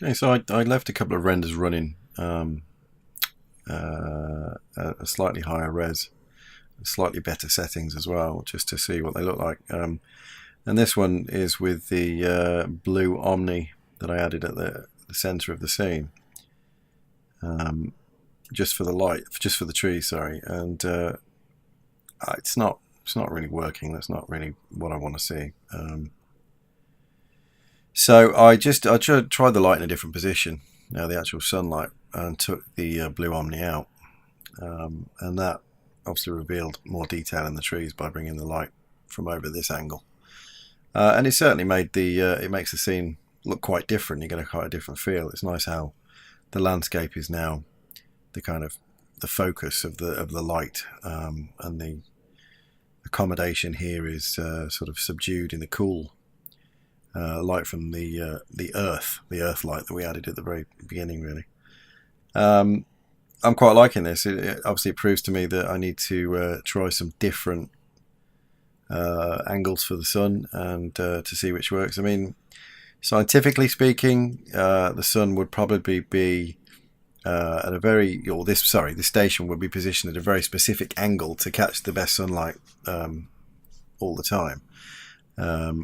Okay, so I left a couple of renders running at a slightly higher res, slightly better settings as well, just to see what they look like. And this one is with the blue Omni that I added at the center of the scene, just for the light, just for the trees. Sorry, and it's not really working. That's not really what I want to see. So I tried the light in a different position, the actual sunlight, and took the blue Omni out, and that obviously revealed more detail in the trees by bringing the light from over this angle, and it certainly made it makes the scene look quite different. You get quite a different feel. It's nice how the landscape is now the kind of the focus of the light, and the accommodation here is sort of subdued in the cool light from the earth light that we added at the very beginning. Really, I'm quite liking this. It obviously proves to me that I need to try some different angles for the sun and to see which works. I mean, scientifically speaking, the sun would probably be at a very, this station would be positioned at a very specific angle to catch the best sunlight all the time,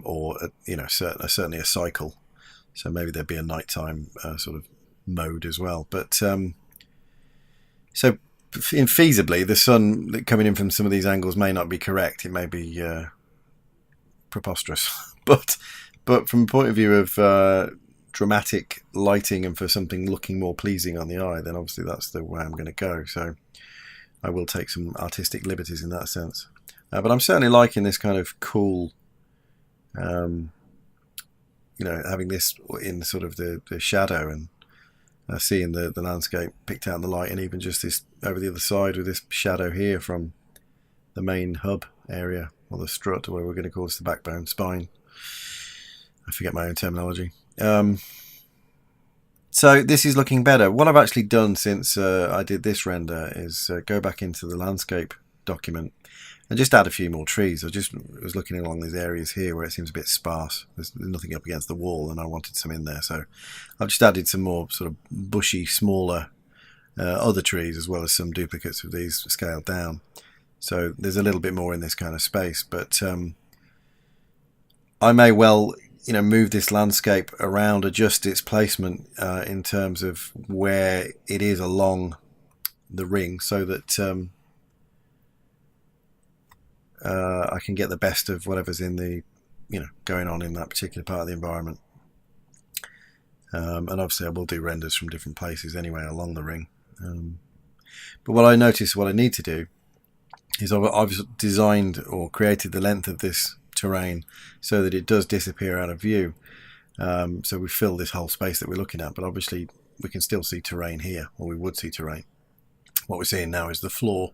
or certainly a cycle. So maybe there'd be a nighttime sort of mode as well. But so infeasibly, the sun coming in from some of these angles may not be correct. It may be preposterous, but from the point of view of dramatic lighting and for something looking more pleasing on the eye, then obviously that's the way I'm going to go. So I will take some artistic liberties in that sense, but I'm certainly liking this kind of cool, having this in sort of the shadow and seeing the landscape picked out in the light, and even just this over the other side with this shadow here from the main hub area, or the strut, or what we're going to call this, the backbone, spine. I forget my own terminology. So this is looking better. What I've actually done since I did this render is go back into the landscape document and just add a few more trees. I was looking along these areas here where it seems a bit sparse. There's nothing up against the wall, and I wanted some in there. So I've just added some more sort of bushy, smaller other trees, as well as some duplicates of these scaled down. So there's a little bit more in this kind of space, but I may well move this landscape around, adjust its placement in terms of where it is along the ring, so that I can get the best of whatever's in the going on in that particular part of the environment. And obviously I will do renders from different places anyway along the ring. But what I need to do is I've designed or created the length of this terrain so that it does disappear out of view, so we fill this whole space that we're looking at, but obviously we can still see terrain here, or we would see terrain. What we're seeing now is the floor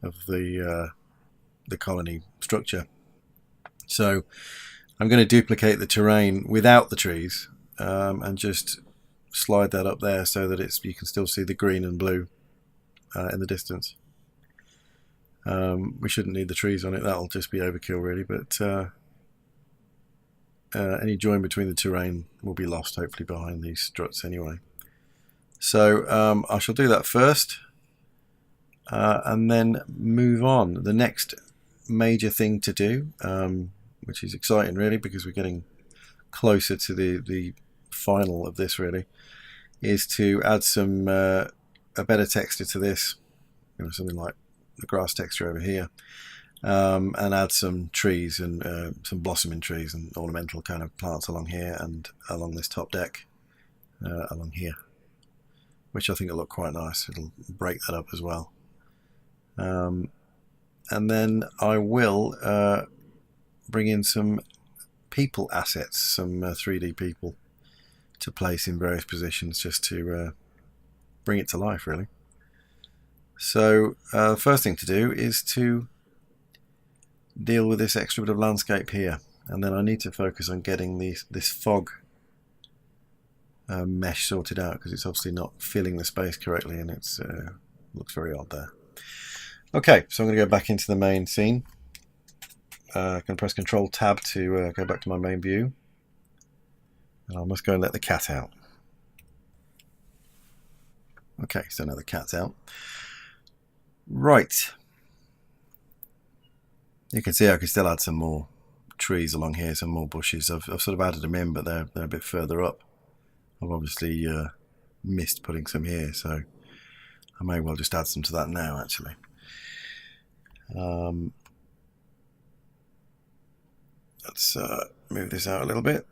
of the colony structure. So I'm going to duplicate the terrain without the trees, and just slide that up there so that you can still see the green and blue in the distance. We shouldn't need the trees on it, that'll just be overkill really, but any join between the terrain will be lost hopefully behind these struts anyway. So I shall do that first, and then move on. The next major thing to do, which is exciting really because we're getting closer to the final of this really, is to add some a better texture to this, something like the grass texture over here, and add some trees and some blossoming trees and ornamental kind of plants along here and along this top deck, along here, which I think will look quite nice. It'll break that up as well. And then I will bring in some people assets, some 3D people to place in various positions, just to bring it to life really. So the first thing to do is to deal with this extra bit of landscape here, and then I need to focus on getting this fog mesh sorted out, because it's obviously not filling the space correctly, and it's looks very odd there. Okay, so I'm going to go back into the main scene. I can press Control Tab to go back to my main view, and I must go and let the cat out. Okay, so now the cat's out. Right. You can see I can still add some more trees along here, some more bushes. I've sort of added them in, but they're a bit further up. I've obviously missed putting some here, so I may well just add some to that now, actually. Let's move this out a little bit.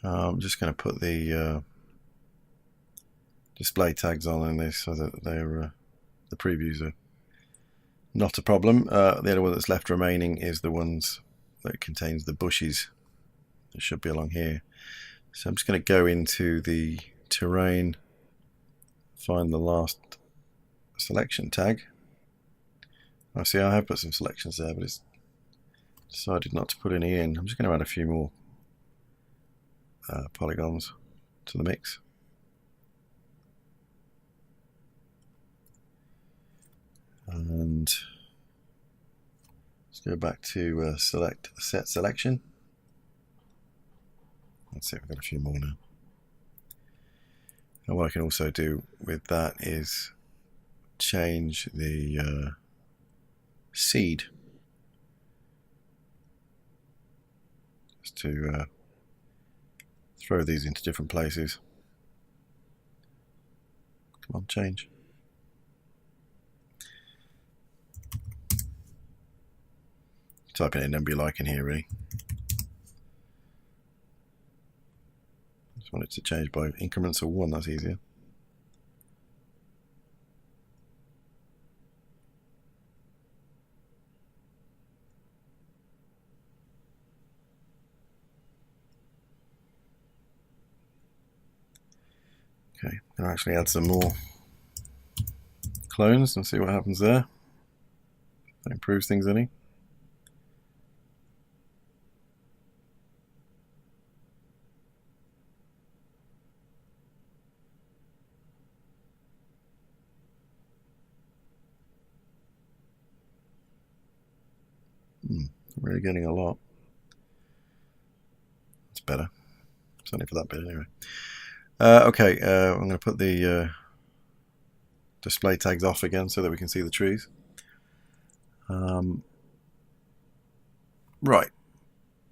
I'm just going to put the display tags on in this so that they're the previews are not a problem. The only one that's left remaining is the ones that contains the bushes. It should be along here. So I'm just going to go into the terrain, find the last selection tag. I see I have put some selections there, but it's decided not to put any in. I'm just going to add a few more polygons to the mix. And let's go back to select set selection. Let's see if we've got a few more now. And what I can also do with that is change the seed just to throw these into different places. Come on, change. Type in a number you like in here, really. Just want it to change by increments of 1, that's easier. Okay, I'll actually add some more clones and see what happens there. If that improves things any. Really getting a lot. It's better. It's only for that bit anyway. Okay, I'm going to put the display tags off again so that we can see the trees. Right.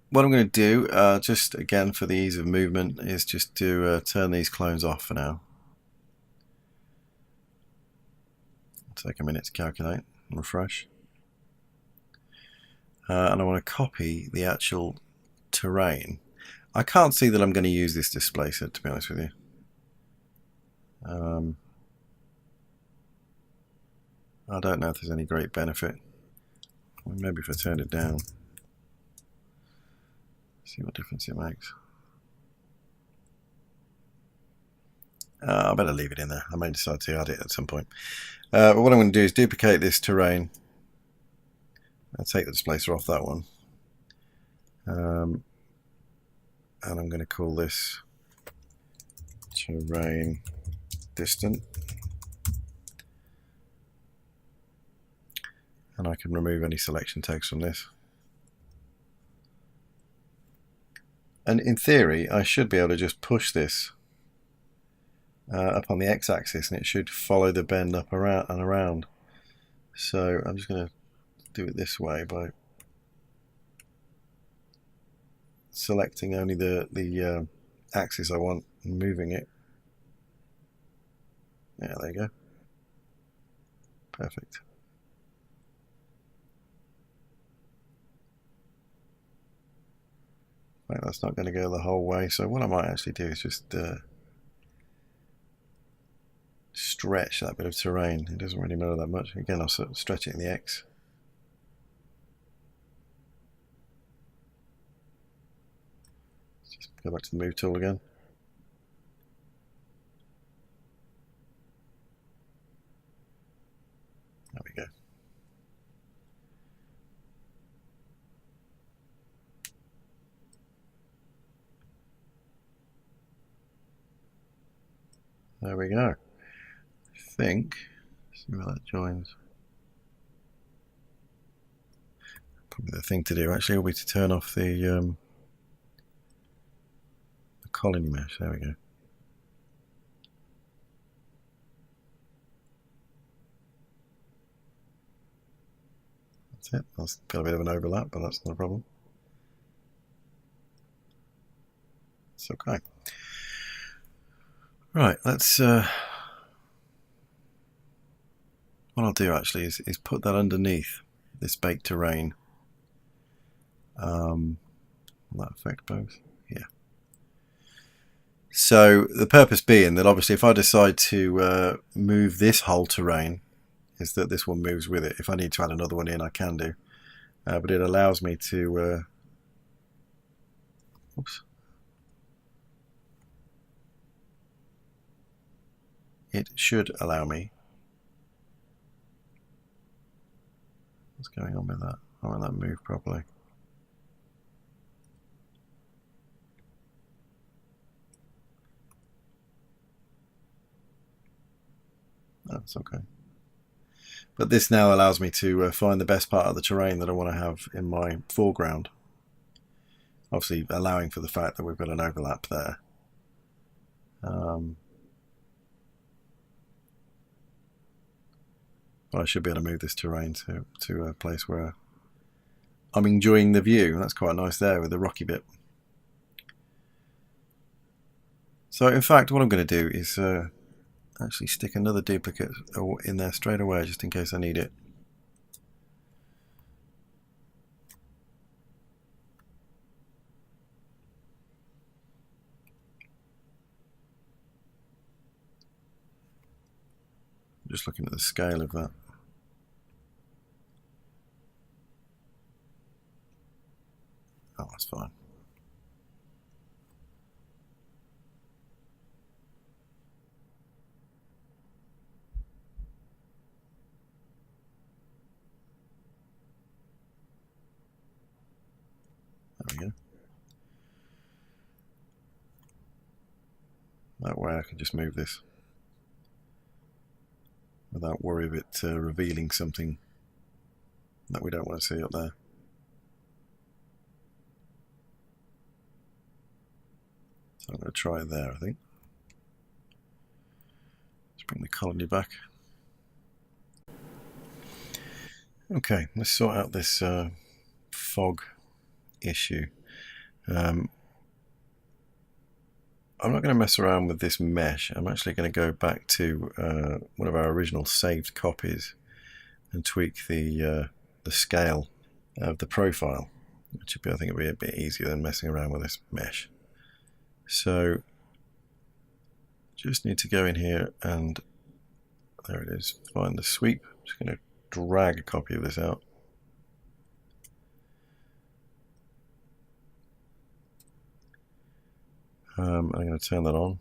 What I'm going to do, just again for the ease of movement, is just to turn these clones off for now. It'll take a minute to calculate and refresh. And I want to copy the actual terrain. I can't see that I'm going to use this display set, to be honest with you. I don't know if there's any great benefit. Well, maybe if I turn it down, see what difference it makes. I better leave it in there. I may decide to add it at some point. But what I'm going to do is duplicate this terrain. I'll take the displacer off that one. And I'm going to call this terrain distant. And I can remove any selection tags from this. And in theory, I should be able to just push this up on the x-axis and it should follow the bend up around and around. So I'm just going to do it this way by selecting only the axis I want and moving it. Yeah, there you go. Perfect. Right, that's not going to go the whole way, so what I might actually do is just stretch that bit of terrain. It doesn't really matter that much. Again, I'll sort of stretch it in the X. Just go back to the move tool again. There we go. There we go. I think, see where that joins. Probably the thing to do actually will be to turn off the colony mesh. There we go. That's it. That's got a bit of an overlap, but that's not a problem. It's okay. Right, let's what I'll do actually is put that underneath this baked terrain. Will that affect both? Yeah. So the purpose being that obviously if I decide to move this whole terrain, is that this one moves with it. If I need to add another one in, I can do. But it allows me to oops. It should allow me. What's going on with that? I want that move properly. That's okay. But this now allows me to find the best part of the terrain that I want to have in my foreground. Obviously allowing for the fact that we've got an overlap there. But I should be able to move this terrain to a place where I'm enjoying the view. That's quite nice there with the rocky bit. So in fact what I'm going to do is actually stick another duplicate in there straight away just in case I need it. Just looking at the scale of that. Oh, that's fine. There we go. That way I can just move this without worry of it revealing something that we don't want to see up there. So I'm going to try there, I think. Let's bring the colony back. Okay, let's sort out this fog issue. I'm not going to mess around with this mesh. I'm actually going to go back to one of our original saved copies and tweak the scale of the profile, which would be, I think, it'll be a bit easier than messing around with this mesh. So just need to go in here and there it is. Find the sweep. I'm just going to drag a copy of this out. I'm going to turn that on.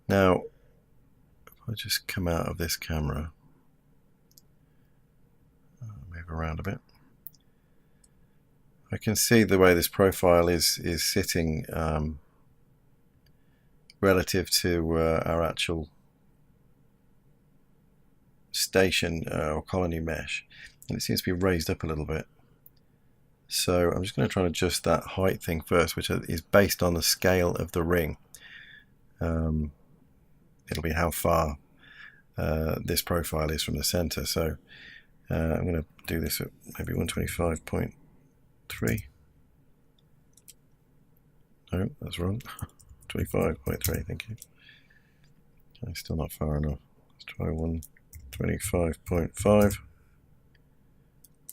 Now, if I just come out of this camera, move around a bit, I can see the way this profile is sitting relative to our actual station or colony mesh, and it seems to be raised up a little bit. So I'm just going to try and adjust that height thing first, which is based on the scale of the ring. It'll be how far this profile is from the center. So I'm going to do this at maybe 125.3. No, that's wrong. 25.3, thank you. Okay, still not far enough. Let's try 125.5.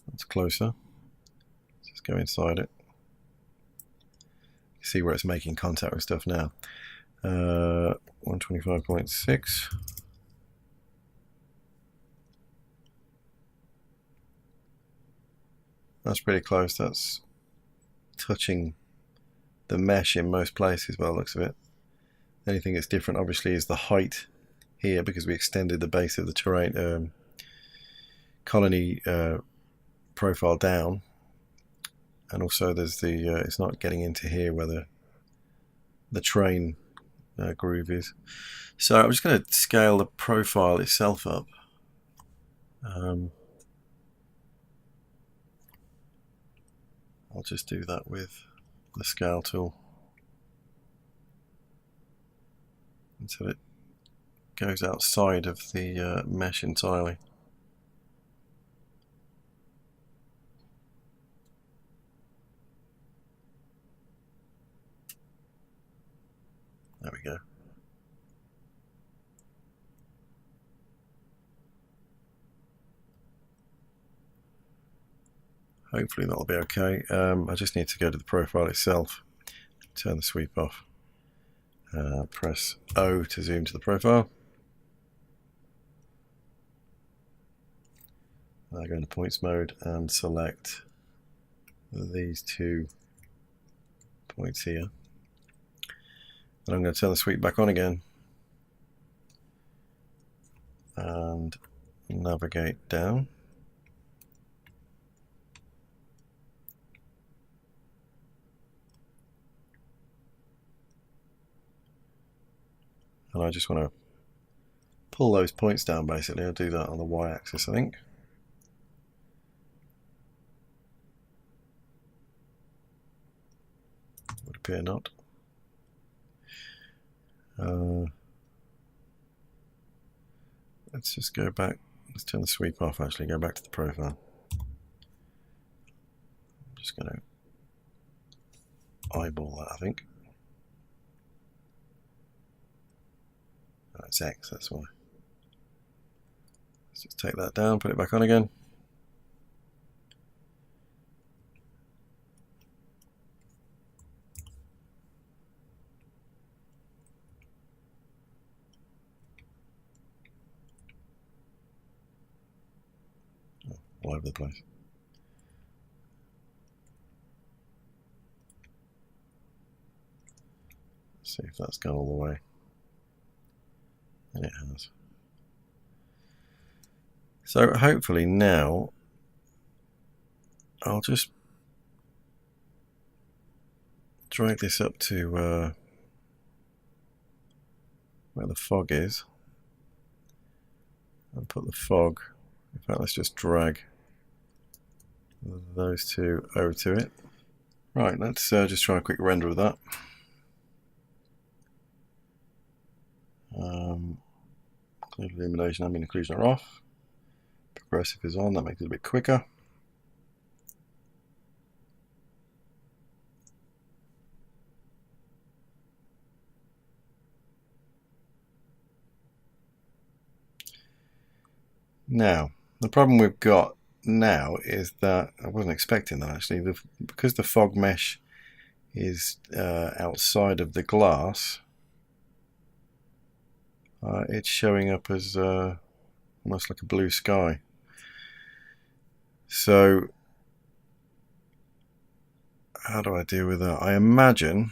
That's closer. Let's go inside it. See where it's making contact with stuff now. 125.6. That's pretty close. That's touching the mesh in most places by the looks of it. The only thing that's different obviously is the height here, because we extended the base of the terrain colony profile down, and also there's the it's not getting into here where the train groove is. So I'm just going to scale the profile itself up. I'll just do that with the scale tool until it goes outside of the mesh entirely. There we go. Hopefully that'll be okay. I just need to go to the profile itself, turn the sweep off, press O to zoom to the profile. I go into points mode and select these 2 points here. And I'm going to turn the sweep back on again and navigate down. And I just want to pull those points down basically. I'll do that on the y-axis, I think. Would appear not. Let's just go back. Let's turn the sweep off actually, go back to the profile. I'm just going to eyeball that, I think. Oh, it's X, that's why. Let's just take that down, put it back on again. Oh, all over the place. Let's see if that's gone all the way. And it has. So hopefully now I'll just drag this up to where the fog is and put the fog, in fact let's just drag those 2 over to it. Right, let's just try a quick render of that. Clear illumination, ambient occlusion are off. Progressive is on, that makes it a bit quicker. Now, the problem we've got now is that, I wasn't expecting that actually, because the fog mesh is outside of the glass, it's showing up as almost like a blue sky. So how do I deal with that? I imagine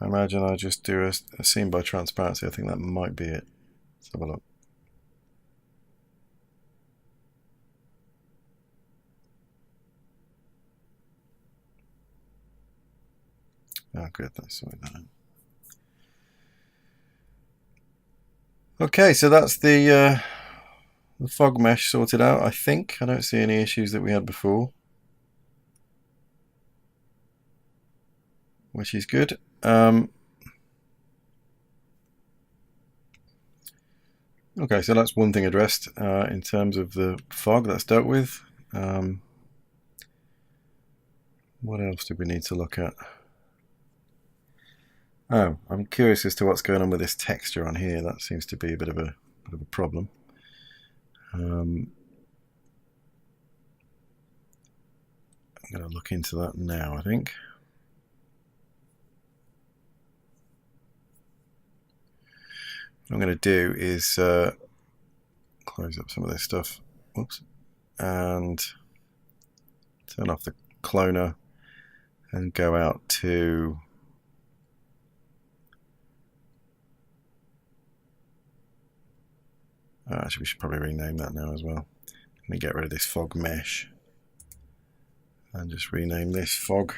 I just do a scene by transparency. I think that might be it. Let's have a look. Oh good, that's sorted that out. Okay, so that's the fog mesh sorted out, I think. I don't see any issues that we had before, which is good. Okay, so that's one thing addressed in terms of the fog that's dealt with. What else do we need to look at? Oh, I'm curious as to what's going on with this texture on here. That seems to be a bit of a problem. I'm going to look into that now, I think. What I'm going to do is close up some of this stuff. Oops. And turn off the cloner and go out to actually we should probably rename that now as well. Let me get rid of this fog mesh and just rename this fog.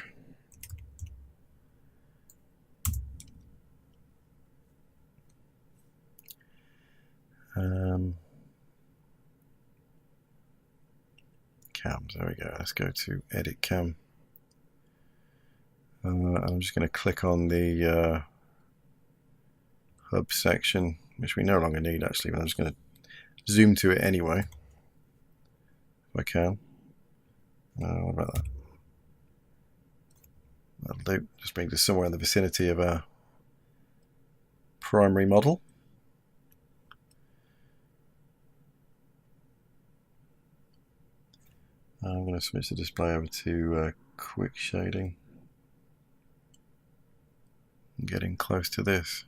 cams. There we go. Let's go to edit cam. I'm just going to click on the hub section, which we no longer need actually, but I'm just going to zoom to it anyway, if I can. What about that? That'll do. Just brings us somewhere in the vicinity of our primary model. I'm going to switch the display over to quick shading. Getting close to this.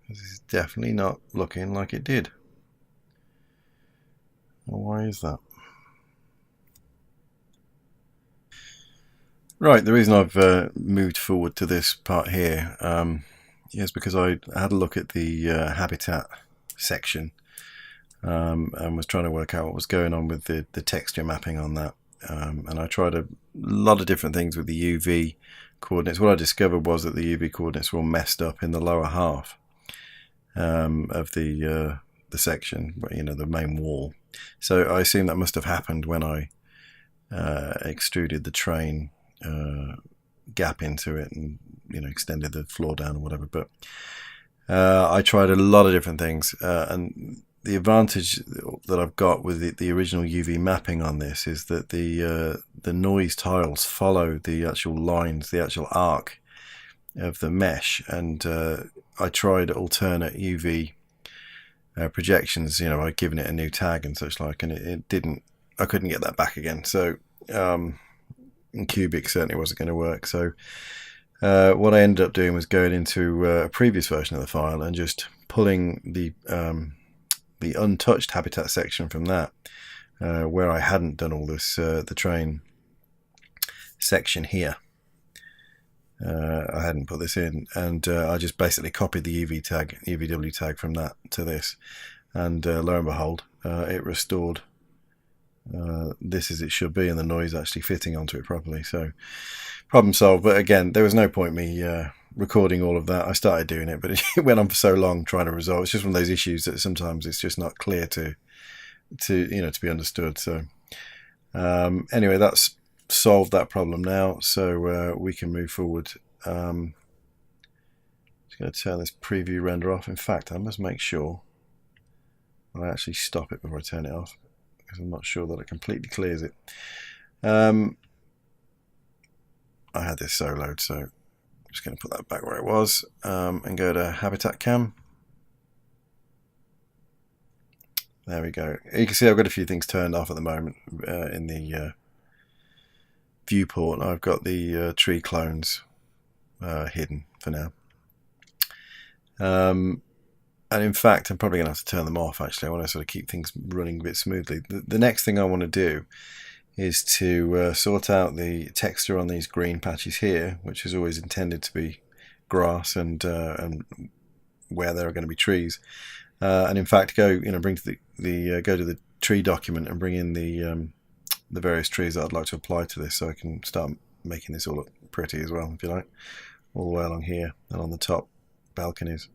This is definitely not looking like it did. Well, why is that? Right, the reason I've moved forward to this part here is because I had a look at the habitat section and was trying to work out what was going on with the texture mapping on that. And I tried a lot of different things with the UV coordinates. What I discovered was that the UV coordinates were all messed up in the lower half of the section, you know, the main wall. So I assume that must have happened when I extruded the terrain gap into it and, you know, extended the floor down or whatever. But I tried a lot of different things, and the advantage that I've got with the original UV mapping on this is that the noise tiles follow the actual lines, the actual arc of the mesh, and I tried alternate UV projections, you know, I'd given it a new tag and such like, and it didn't, I couldn't get that back again. So in Cubic certainly wasn't going to work. So what I ended up doing was going into a previous version of the file and just pulling the untouched habitat section from that, where I hadn't done all this, the train section here. I hadn't put this in, and I just basically copied the UVW tag from that to this, and lo and behold, it restored this as it should be, and the noise actually fitting onto it properly. So problem solved. But again, there was no point me recording all of that. I started doing it, but it went on for so long trying to resolve. It's just one of those issues that sometimes it's just not clear to you know, to be understood. So anyway, that's solved that problem now, so we can move forward. Just going to turn this preview render off. In fact, I must make sure I actually stop it before I turn it off, because I'm not sure that it completely clears it. I had this soloed, so I'm just going to put that back where it was, and go to Habitat Cam. There we go. You can see I've got a few things turned off at the moment in the viewport. I've got the tree clones hidden for now. And in fact, I'm probably going to have to turn them off actually. I want to sort of keep things running a bit smoothly. The next thing I want to do is to sort out the texture on these green patches here, which is always intended to be grass and where there are going to be trees. And in fact, go bring to go to the tree document and bring in the various trees that I'd like to apply to this, so I can start making this all look pretty as well, if you like, all the way along here and on the top balconies.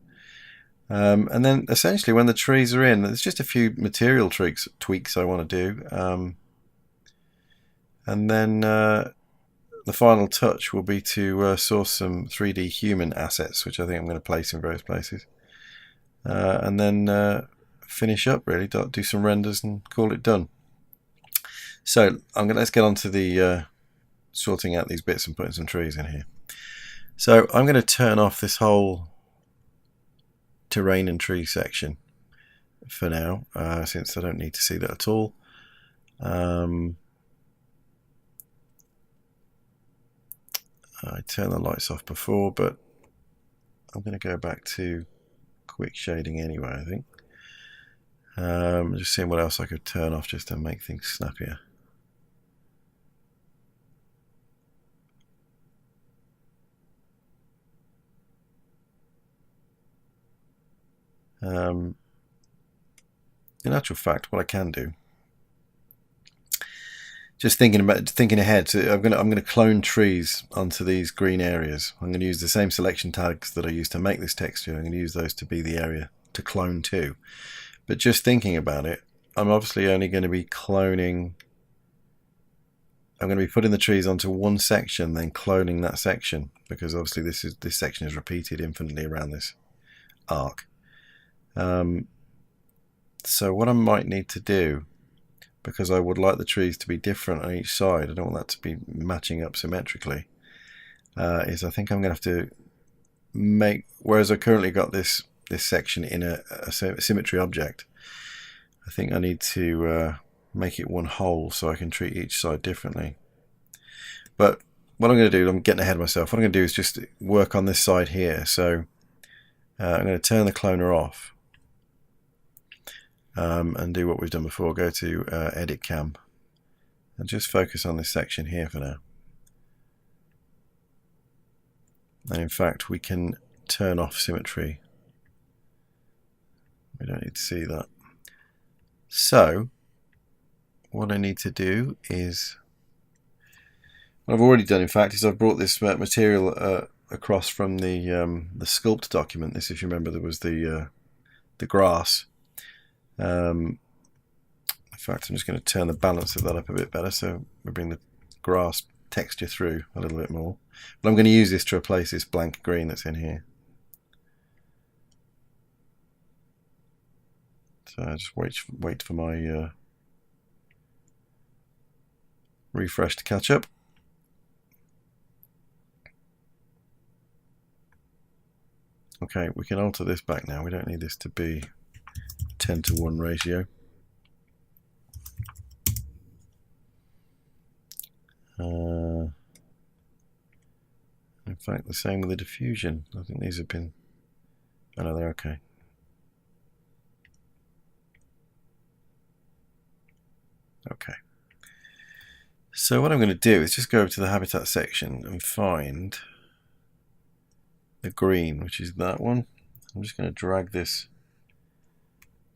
And then essentially when the trees are in, there's just a few material tweaks I want to do, and then the final touch will be to source some 3D human assets, which I think I'm going to place in various places, and then finish up, really, do some renders and call it done. So let's get on to the sorting out these bits and putting some trees in here. So I'm going to turn off this whole terrain and tree section for now, since I don't need to see that at all. I turned the lights off before, but I'm going to go back to quick shading anyway, I think. Just seeing what else I could turn off just to make things snappier. In actual fact, what I can do, just thinking ahead, so I'm going to clone trees onto these green areas. I'm going to use the same selection tags that I used to make this texture. I'm going to use those to be the area to clone to. But just thinking about it, I'm obviously only going to be cloning. I'm going to be putting the trees onto one section, then cloning that section, because obviously this section is repeated infinitely around this arc. So what I might need to do, because I would like the trees to be different on each side, I don't want that to be matching up symmetrically, is I think I'm going to have to make, whereas I currently got this section in a symmetry object, I think I need to make it one whole so I can treat each side differently. But what I'm going to do, I'm getting ahead of myself, what I'm going to do is just work on this side here. So I'm going to turn the cloner off and do what we've done before. Go to edit cam and just focus on this section here for now. And in fact we can turn off symmetry. We don't need to see that. So what I need to do is, what I've already done in fact is I've brought this material across from the sculpt document. This, if you remember, there was the grass. In fact, I'm just going to turn the balance of that up a bit better, so we bring the grass texture through a little bit more. But I'm going to use this to replace this blank green that's in here. So I just wait for my refresh to catch up. Okay, we can alter this back now. We don't need this to be 10:1 ratio. In fact, the same with the diffusion. I think these have been, oh no, they're okay. Okay. So what I'm going to do is just go over to the habitat section and find the green, which is that one. I'm just going to drag this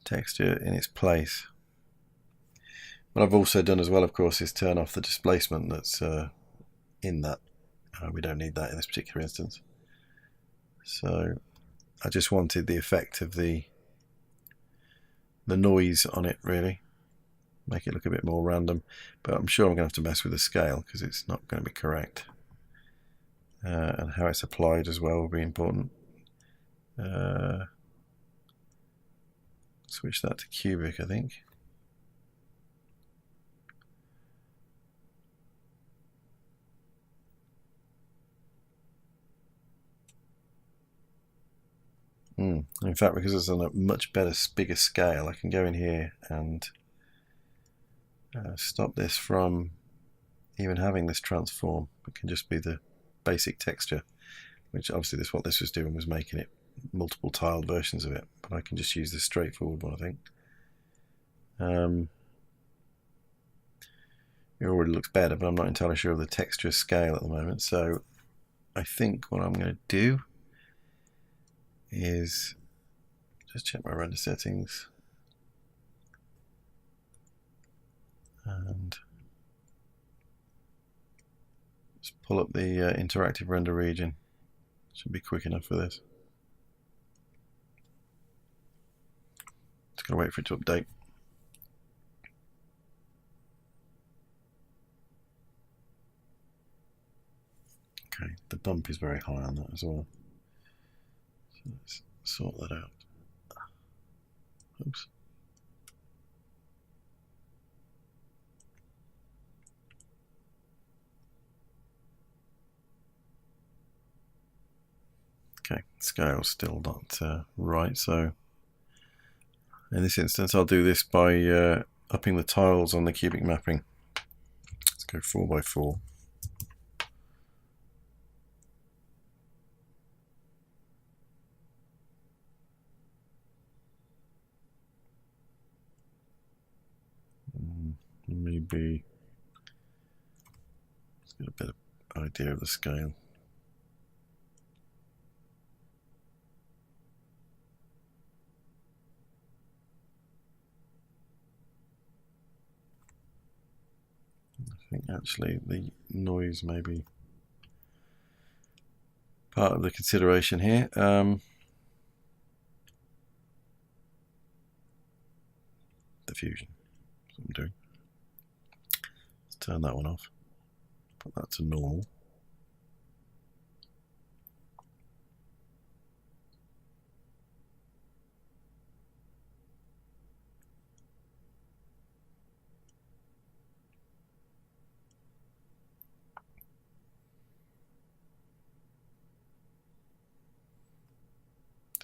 texture in its place. What I've also done as well, of course, is turn off the displacement that's in that. We don't need that in this particular instance. So I just wanted the effect of the noise on it, really. Make it look a bit more random, but I'm sure I'm going to have to mess with the scale because it's not going to be correct. And how it's applied as well will be important. Switch that to cubic, I think. In fact, because it's on a much bigger scale, I can go in here and stop this from even having this transform. It can just be the basic texture, which obviously what this was doing was making it multiple tiled versions of it, but I can just use this straightforward one, I think. It already looks better, but I'm not entirely sure of the texture scale at the moment, so I think what I'm going to do is just check my render settings and just pull up the interactive render region. Should be quick enough for this. Just gotta wait for it to update. Okay, the bump is very high on that as well. So let's sort that out. Oops. Okay, scale's still not right, so in this instance I'll do this by upping the tiles on the cubic mapping. Let's go 4x4. Maybe let's get a better idea of the scale. I think actually the noise may be part of the consideration here. The diffusion. That's what I'm doing. Let's turn that one off. Put that to normal.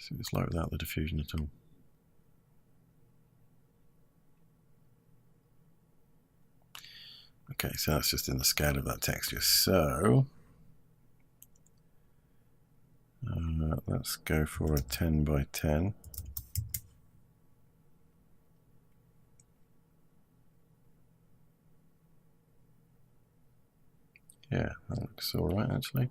See what it's like without the diffusion at all. Okay, so that's just in the scale of that texture. So let's go for a 10 by 10. Yeah, that looks all right actually.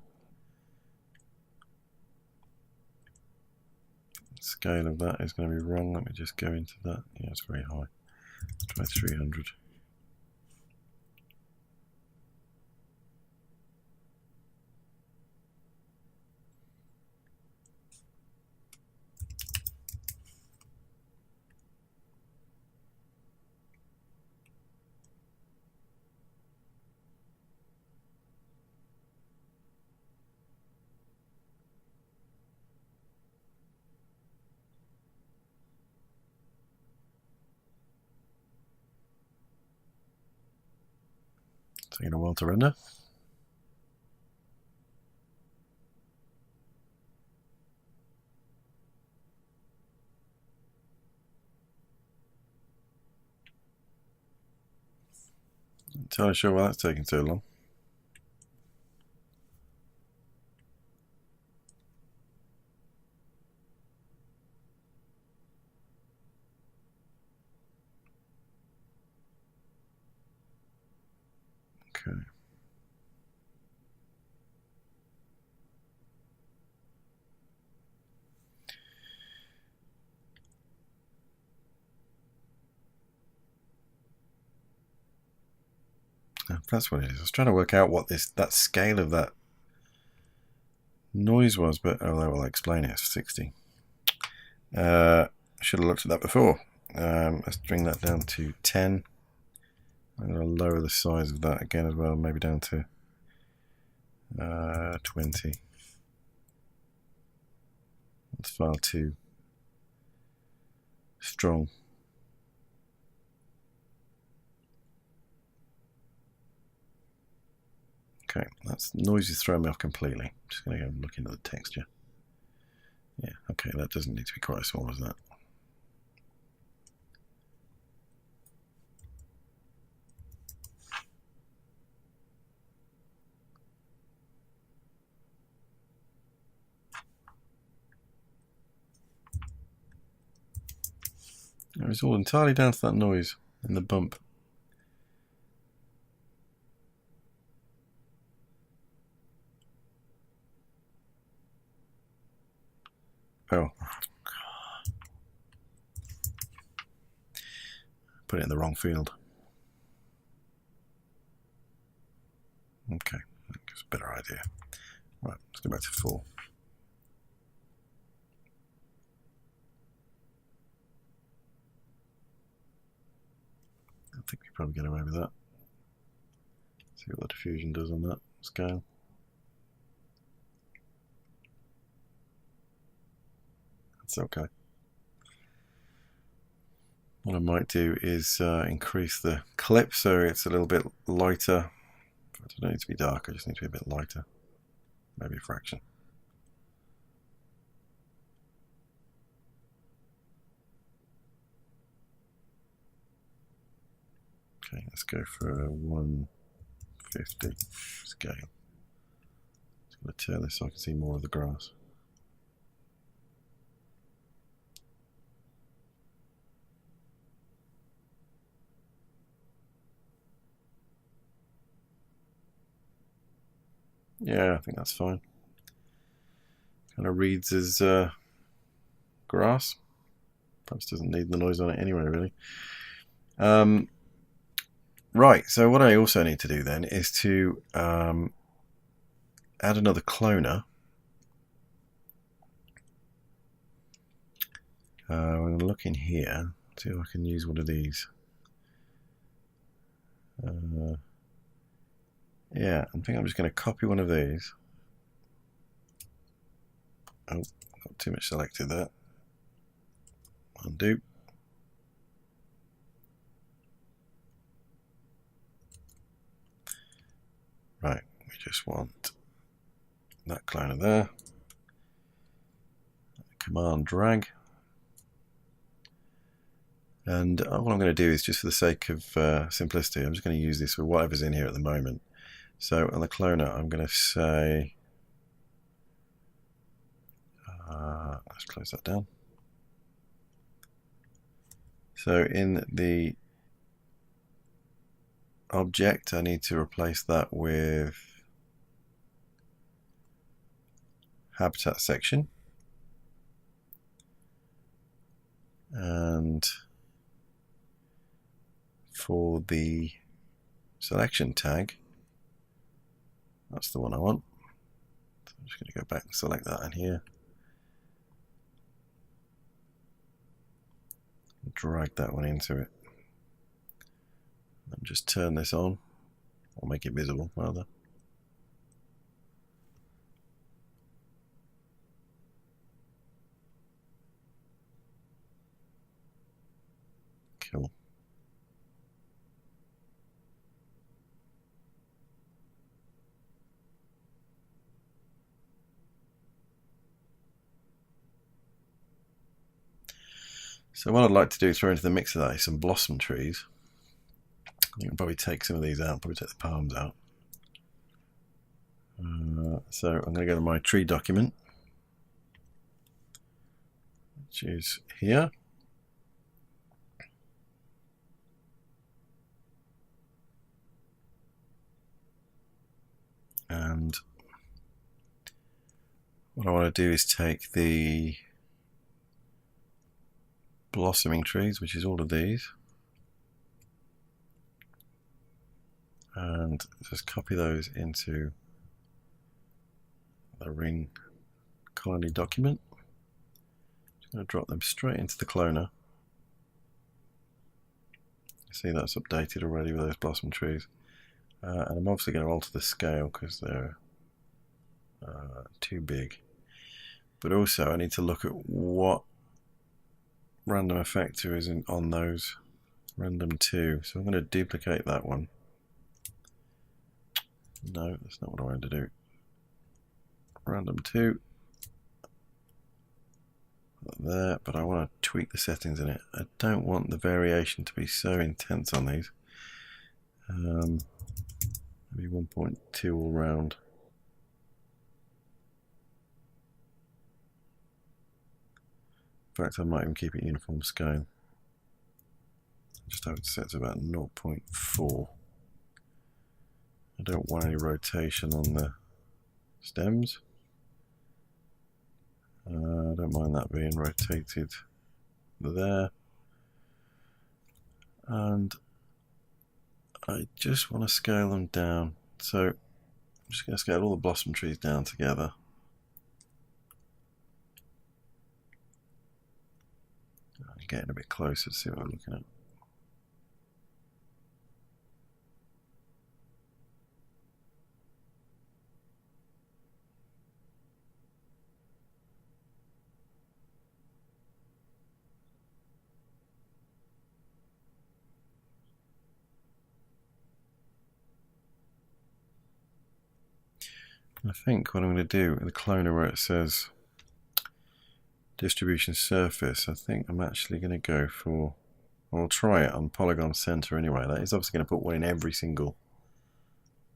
The scale of that is going to be wrong. Let me just go into that. Yeah, it's very high. Try 300. Taking a while to render. Not entirely sure why that's taking so long. Okay. That's what it is. I was trying to work out what that scale of that noise was, but oh, well, I'll explain it. It's 60. I should have looked at that before. Let's bring that down to 10. I'm going to lower the size of that again as well, maybe down to 20. That's far too strong. Okay, that's noise is throwing me off completely. Just going to go and look into the texture. Yeah, okay, that doesn't need to be quite as small as that. It's all entirely down to that noise and the bump. Oh. Put it in the wrong field. Okay, that gives a better idea. Right, let's go back to 4. I think we probably get away with that. See what the diffusion does on that scale. That's okay. What I might do is increase the clip so it's a little bit lighter. I don't need to be dark, I just need to be a bit lighter. Maybe a fraction. Okay, let's go for a 150 scale. Just going to turn this so I can see more of the grass. Yeah, I think that's fine. Kind of reads as grass. Perhaps doesn't need the noise on it anyway, really. Right, so what I also need to do then is to add another cloner. I'm going to look in here, see if I can use one of these. Yeah, I think I'm just going to copy one of these. Oh, got too much selected there. Undo. Right, we just want that cloner there. Command drag. And what I'm going to do is, just for the sake of simplicity, I'm just going to use this with whatever's in here at the moment. So on the cloner, I'm going to say, let's close that down. So in the object, I need to replace that with habitat section. And for the selection tag, that's the one I want. So I'm just going to go back and select that in here. Drag that one into it. And just turn this on, or make it visible rather. Cool. So what I'd like to do is throw into the mix of that is some blossom trees. I think I'll probably take some of these out, probably take the palms out. So I'm going to go to my tree document, which is here. And what I want to do is take the blossoming trees, which is all of these, and just copy those into the ring colony document. Just going to drop them straight into the cloner. You see that's updated already with those blossom trees. And I'm obviously going to alter the scale because they're too big. But also I need to look at what random effector is on those. Random 2. So I'm going to duplicate that one. No, that's not what I wanted to do. Random 2. There, but I want to tweak the settings in it. I don't want the variation to be so intense on these. Maybe 1.2 all round. In fact, I might even keep it uniform scale. Just have it set to about 0.4. I don't want any rotation on the stems. I don't mind that being rotated there. And I just want to scale them down. So I'm just going to scale all the blossom trees down together. Getting a bit closer to see what I'm looking at. I think what I'm going to do in the cloner where it says distribution surface, I think I'm actually going to go for, I'll try it on polygon center anyway. That is obviously going to put one in every single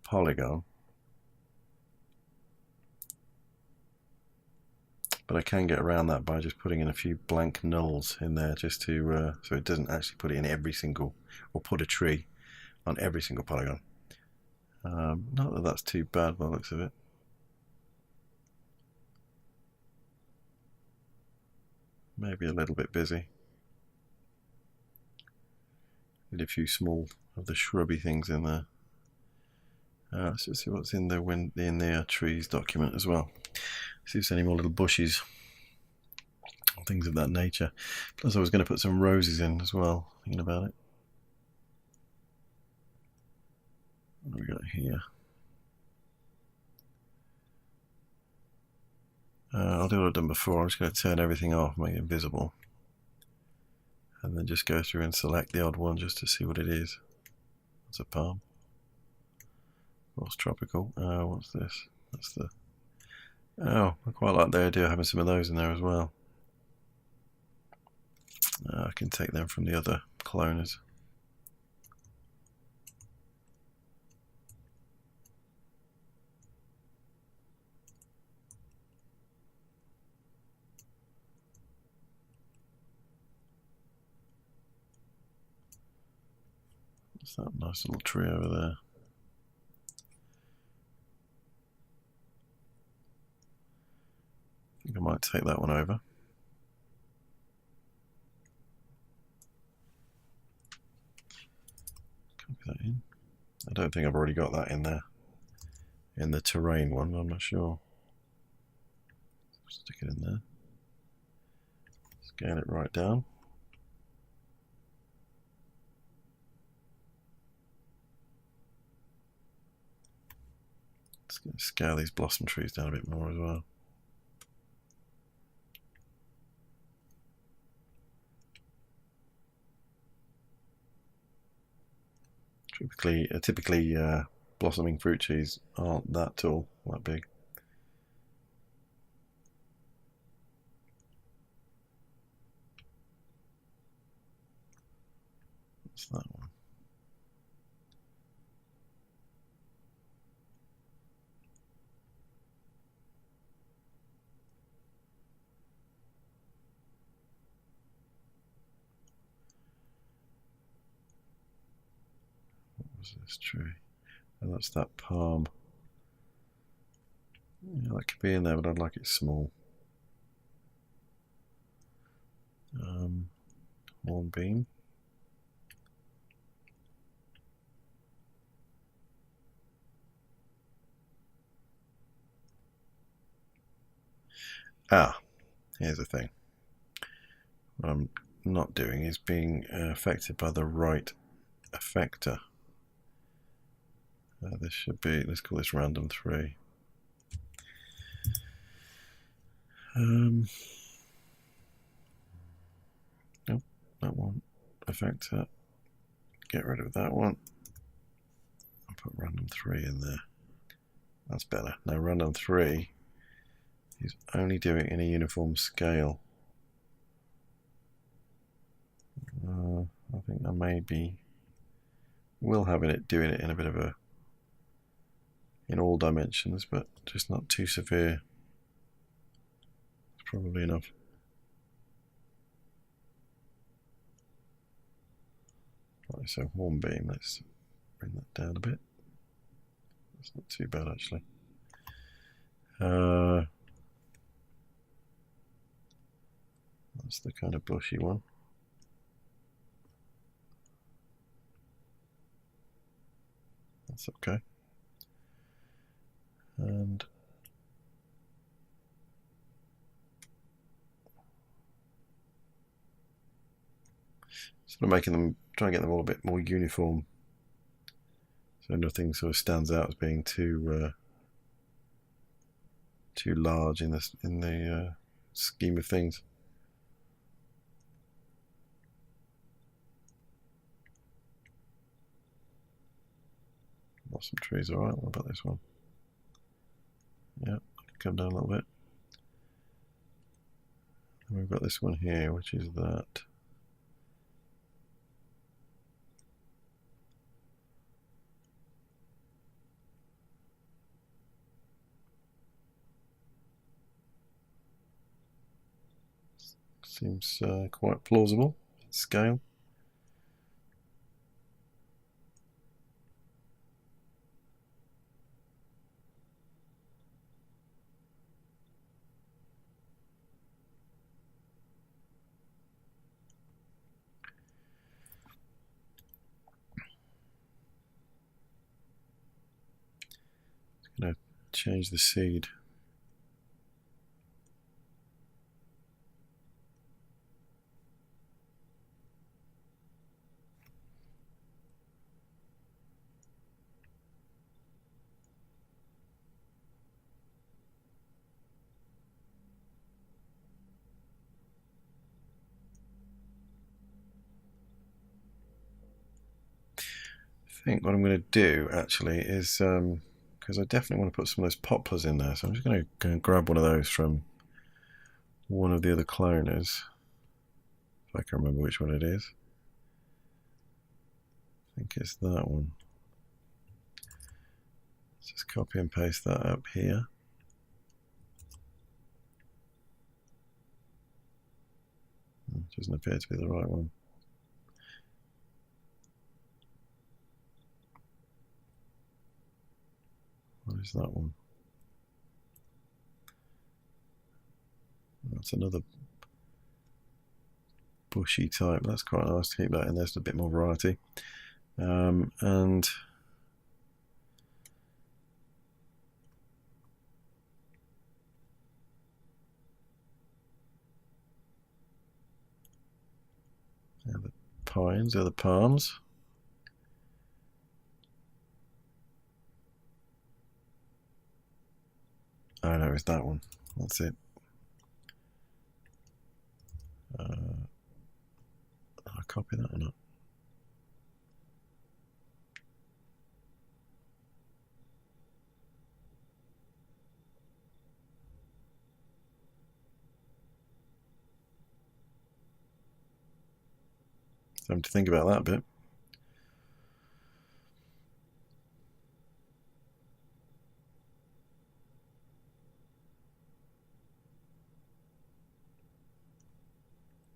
polygon. But I can get around that by just putting in a few blank nulls in there just to, so it doesn't actually put it in every single, or put a tree on every single polygon. Not that that's too bad by the looks of it. Maybe a little bit busy. Need a few small of the shrubby things in there. Let's just see what's in the trees document as well. See if there's any more little bushes or things of that nature. Plus I was going to put some roses in as well, thinking about it. What have we got here? I'll do what I've done before. I'm just going to turn everything off, make it invisible, and then just go through and select the odd one just to see what it is. It's a palm. What's tropical? What's this? That's the... Oh, I quite like the idea of having some of those in there as well. I can take them from the other cloners. What's that nice little tree over there? I think I might take that one over. Copy that in. I don't think I've already got that in there. In the terrain one, I'm not sure. Stick it in there. Scale it right down. Just going to scale these blossom trees down a bit more as well. Typically, blossoming fruit trees aren't that tall, that big. What's that one? This tree, and that's that palm. Yeah, that could be in there, but I'd like it small. Hornbeam. Here's the thing. What I'm not doing is being affected by the right effector. This should be, let's call this random 3. Nope, that one. Effector. Get rid of that one. I'll put random 3 in there. That's better. Now random 3 is only doing in a uniform scale. I think I maybe will have it doing it in a bit of a in all dimensions, but just not too severe. It's probably enough. Right, so hornbeam, let's bring that down a bit. It's not too bad actually. That's the kind of bushy one. That's okay. And sort of making them, trying to get them all a bit more uniform, so nothing sort of stands out as being too large in the scheme of things. Lost some trees, alright. What about this one? Yeah, come down a little bit. And we've got this one here, which is that. Seems quite plausible. Scale. Going to change the seed. think what I'm going to do actually is, because I definitely want to put some of those poplars in there, so I'm just going to go and grab one of those from one of the other cloners, if I can remember which one it is. I think it's that one. Let's just copy and paste that up here. It doesn't appear to be the right one. What is that one? That's another bushy type. That's quite nice to keep that in. There's a bit more variety. And the pines are the palms. Oh no, it's that one. That's it. I'll copy that or not? Something to think about that a bit.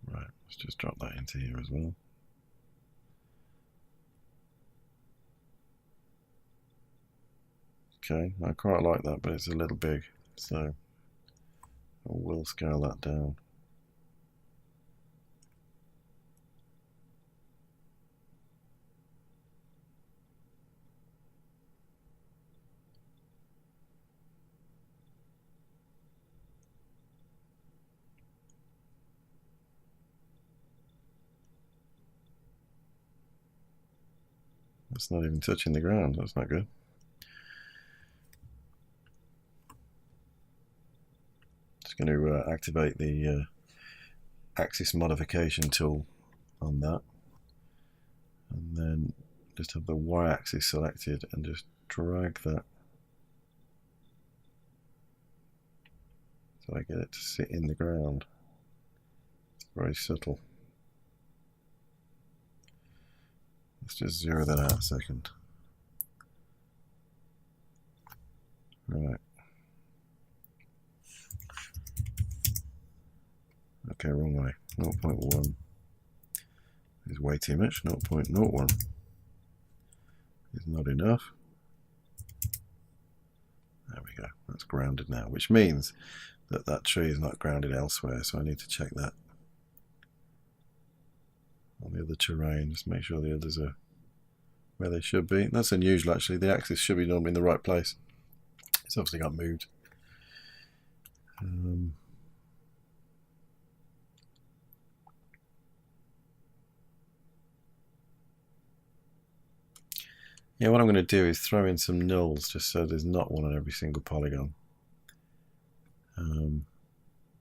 Right, let's just drop that into here as well. Okay, I quite like that, but it's a little big, so I will scale that down. It's not even touching the ground, that's not good. Just going to activate the axis modification tool on that, and then just have the y-axis selected and just drag that so I get it to sit in the ground. It's very subtle. Let's just zero that out a second. Right. Okay, wrong way. 0.1 is way too much. 0.01 is not enough. There we go. That's grounded now, which means that that tree is not grounded elsewhere. So I need to check that on the other terrain. Just make sure the others are where they should be. That's unusual, actually. The axis should be normally in the right place. It's obviously got moved. Yeah, what I'm going to do is throw in some nulls just so there's not one on every single polygon.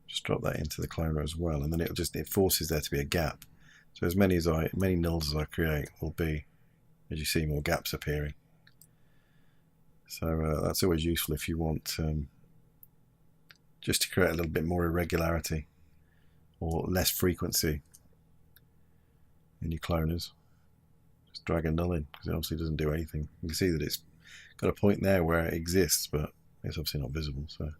Just drop that into the cloner as well, and then it forces there to be a gap. So as many nulls as I create will be, as you see, more gaps appearing. So that's always useful if you want just to create a little bit more irregularity or less frequency in your cloners. Just drag a null in because it obviously doesn't do anything. You can see that it's got a point there where it exists, but it's obviously not visible. So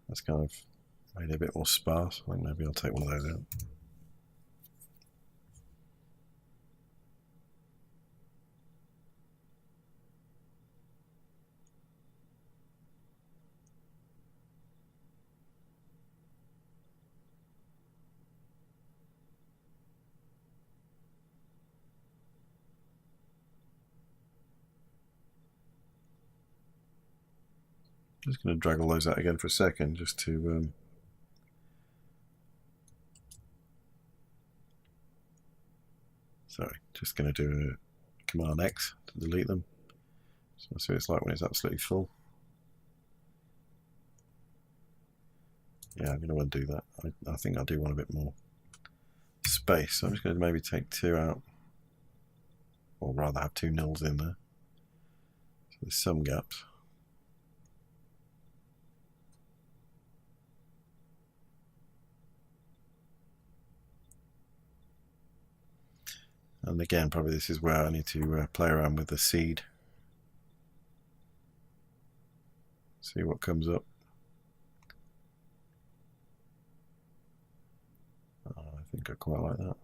that's kind of made it a bit more sparse. I think maybe I'll take one of those out. Just going to drag all those out again for a second, just to sorry, just going to do a Command X to delete them. So that's what it's like when it's absolutely full. Yeah, I'm going to undo that. I think I do want a bit more space, so I'm just going to maybe take 2 out. or rather have 2 nulls in there. So there's some gaps. And again, probably this is where I need to play around with the seed. See what comes up. Oh, I think I quite like that.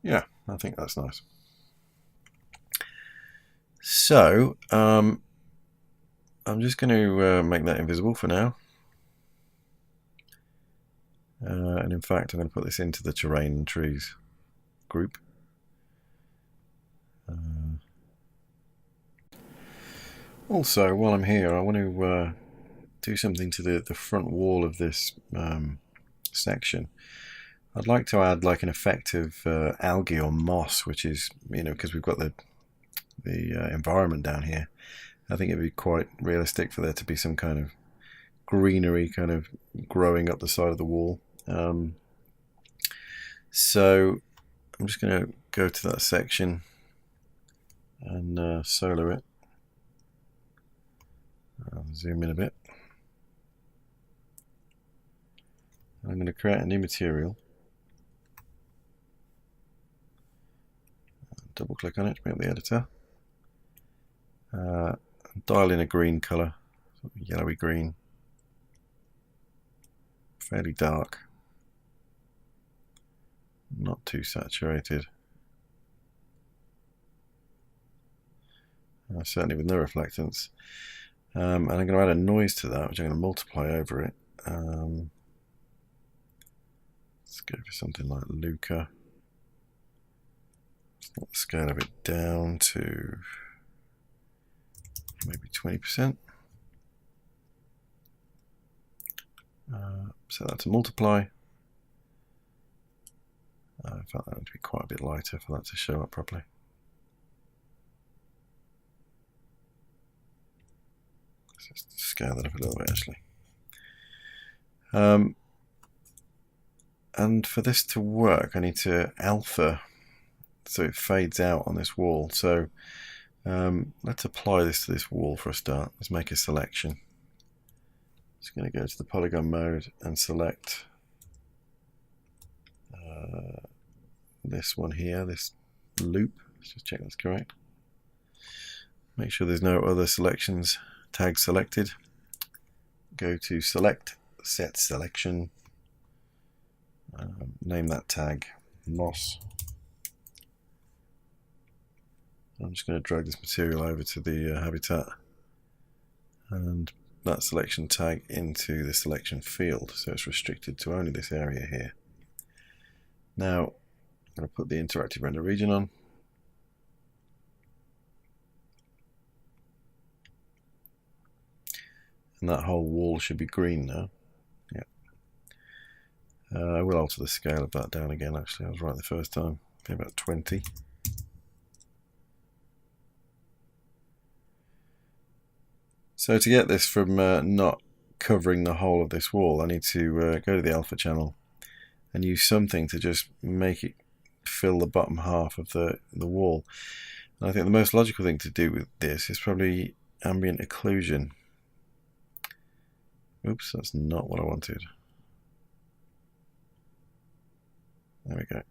Yeah, I think that's nice. So, I'm just going to make that invisible for now. And in fact, I'm going to put this into the terrain and trees group. Also, while I'm here, I want to do something to the front wall of this section. I'd like to add like an effect of algae or moss, which is, you know, because we've got the environment down here. I think it'd be quite realistic for there to be some kind of greenery kind of growing up the side of the wall. So I'm just going to go to that section and solar it. I'll zoom in a bit. I'm going to create a new material. Double click on it to bring up the editor. Dial in a green colour, sort of yellowy green, fairly dark, not too saturated. Certainly with no reflectance. And I'm going to add a noise to that, which I'm going to multiply over it. Let's go for something like Luca. Let the scale of it down to maybe 20%. Set that to multiply. In fact, that would be quite a bit lighter for that to show up properly. Let's just scale that up a little bit actually. And for this to work, I need to alpha so it fades out on this wall. So let's apply this to this wall for a start. Let's make a selection. Just going to go to the polygon mode and select this one here, this loop. Let's just check that's correct. Make sure there's no other selections tags selected. Go to select, set selection. Name that tag moss. I'm just going to drag this material over to the habitat and that selection tag into the selection field, so it's restricted to only this area here. Now I'm going to put the interactive render region on. And that whole wall should be green now. Yeah. I will alter the scale of that down again actually, I was right the first time, maybe about 20. So to get this from not covering the whole of this wall, I need to go to the alpha channel and use something to just make it fill the bottom half of the wall. And I think the most logical thing to do with this is probably ambient occlusion. Oops, that's not what I wanted. There we go.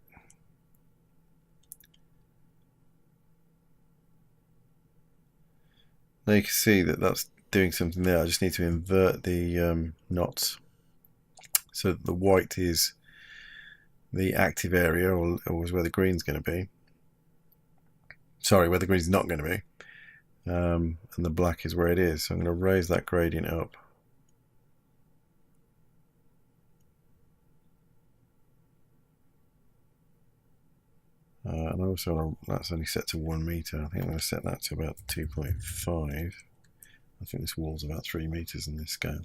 Now you can see that that's doing something there. I just need to invert the knots so that the white is the active area, or is where the green's going to be. Sorry, where the green's not going to be. And the black is where it is. So I'm going to raise that gradient up. And also that's only set to 1 meter. I think I'm going to set that to about 2.5. I think this wall's about 3 meters in this scale.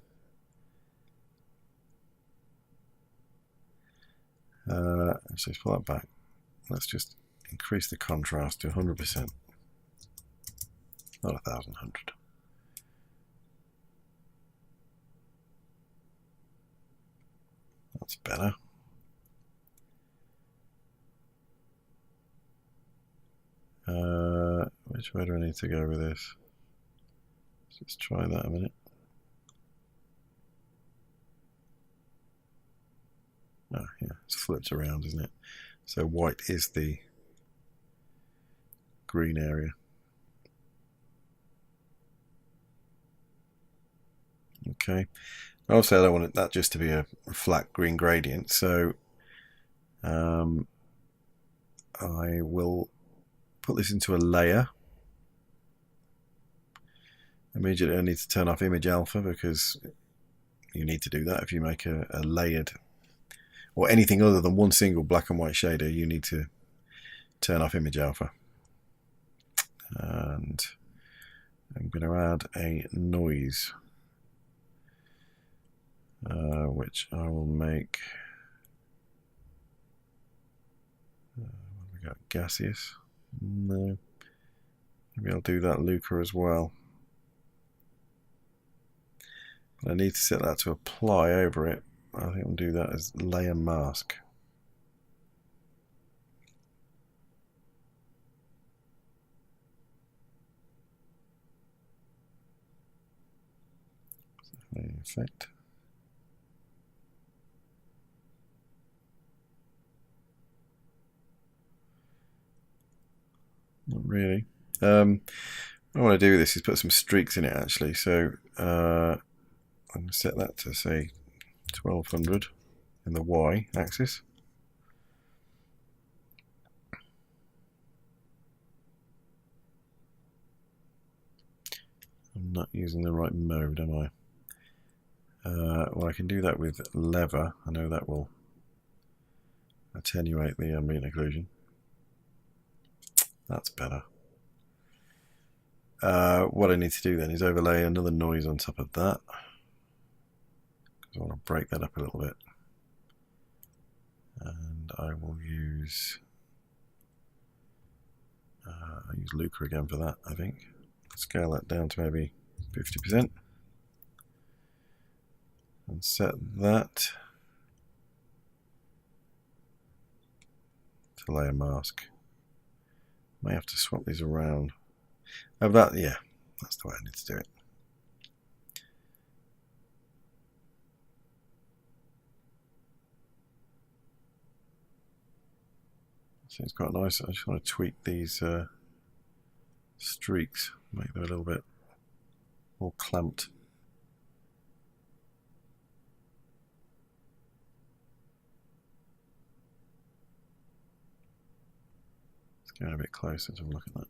So let's pull that back. Let's just increase the contrast to 100%. Not 1,100. That's better. Which way do I need to go with this? Let's try that a minute. Oh, yeah, it's flipped around, isn't it? So white is the green area. Okay. Also, I don't want that just to be a flat green gradient, so I will put this into a layer. Immediately I need to turn off image alpha, because you need to do that if you make a layered, or anything other than one single black and white shader, you need to turn off image alpha. And I'm going to add a noise, which I will make, what have we got, gaseous? No, maybe I'll do that Luca as well. But I need to set that to apply over it. I think I'll do that as layer mask. Effect. Not really. What I want to do with this is put some streaks in it actually. So I'm going to set that to say 1200 in the Y axis. I'm not using the right mode, am I? Well, I can do that with lever. I know that will attenuate the ambient occlusion. That's better. What I need to do then is overlay another noise on top of that, because I want to break that up a little bit. And I will use I'll use Luca again for that, I think. Scale that down to maybe 50%. And set that to layer mask. May have to swap these around. Oh, that, yeah, that's the way I need to do it. Seems quite nice. I just want to tweak these streaks, make them a little bit more clamped. Let's go a bit closer to look at that.